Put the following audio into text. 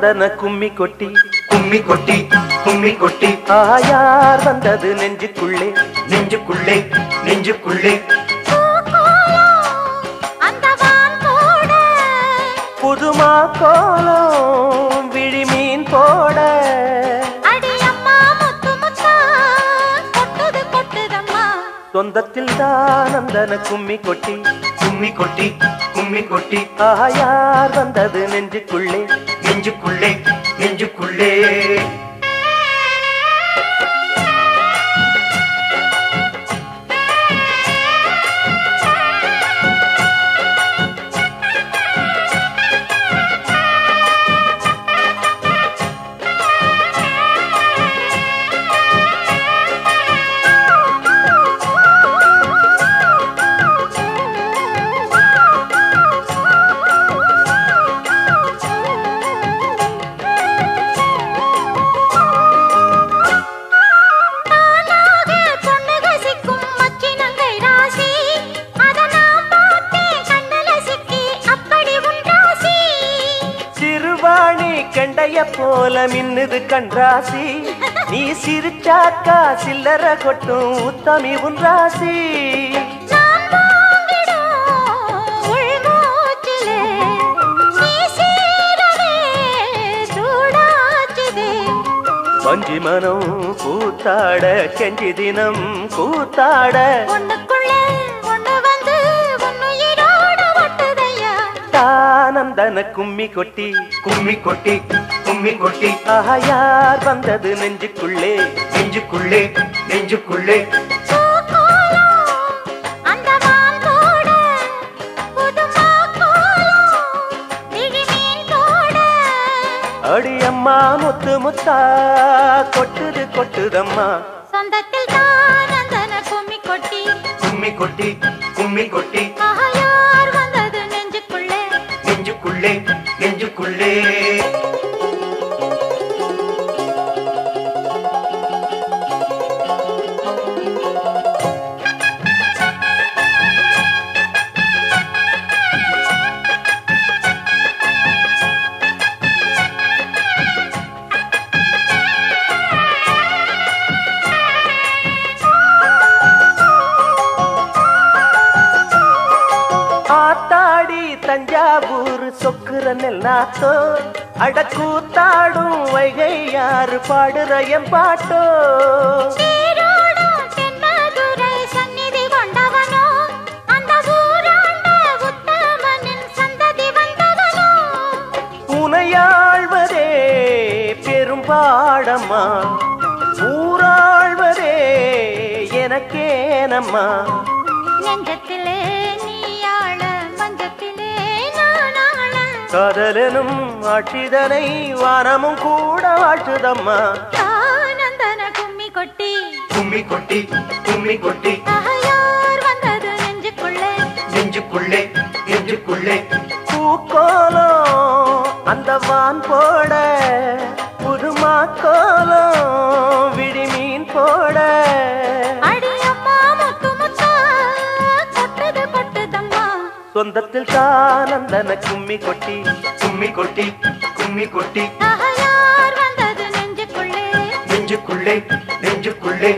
நந்தன கும்மி கொட்டி கும்மி கொட்டி கும்மி கொட்டி ஆயார் வந்தது நெஞ்சுக்குள்ளே நெஞ்சுக்குள்ளே நெஞ்சுக்குள்ளே புதுமா கோலம் விழிமீன் போட சொந்தத்தில் தான் நந்தன கும்மி கொட்டி கும்மி கொட்டி கும்மி கொட்டி ஆயார் வந்தது நெஞ்சுக்குள்ளே நெஞ்சுக்குள்ளே நெஞ்சுக்குள்ளே கண்டைய போல மின்னுது கண்ராசி நீ சிரிச்சாக்கா சில்லற கொட்டும் உத்தமி உன் ராசி வஞ்சி மனம் கூத்தாட கெஞ்சி தினம் கூத்தாட நந்தன கும்மி கொட்டி கும்மி கொட்டி கும்மி கொட்டி ஆயார் வந்தது நெஞ்சுக்குள்ளே நெஞ்சுக்குள்ளே நெஞ்சுக்குள்ளே அடியம்மா முத்து முத்தா கொட்டுது கொட்டுதம்மா சொந்தத்தில் தான் நந்தன கும்மி கொட்டி கும்மி கொட்டி கும்மி கொட்டி ஆயார் வந்தது நெஞ்சுக்குள்ளே நெஞ்சுக்குள்ளே நெஞ்சுக்குள்ளே ஆத்தாடி தஞ்சாவூர் சொக்குற நெல்லாத்தோ அடக்கூத்தாடும் வைகை யாரு பாடுற என் பாட்டோ உனையாழ்வதே பெரும்பாடம்மா ஊராழ்வதே எனக்கேனம்மா நெஞ்சத்திலே நீயாள மஞ்சத்திலே நானாள காதலனும் ஆட்சிதனை வானமும் கூட வாழ்த்துதம்மா நந்தன கும்மி கொட்டி கும்மி கொட்டி கும்மி கொட்டி ஆயார் வந்தது நெஞ்சுக்குள்ளே நெஞ்சுக்குள்ளே நெஞ்சுக்குள்ளே பூக்கோலம் அந்த வான் போட புதுமா கோலம் விழிமீன் போட அடியம்மா முத்து முத்தா கொட்டுது கொட்டுதம்மா சொந்தத்தில் தான் நந்தன கும்மி கொட்டி கும்மி கொட்டி கும்மி கொட்டி ஆயார் வந்தது நெஞ்சுக்குள்ளே நெஞ்சுக்குள்ளே நெஞ்சுக்குள்ளே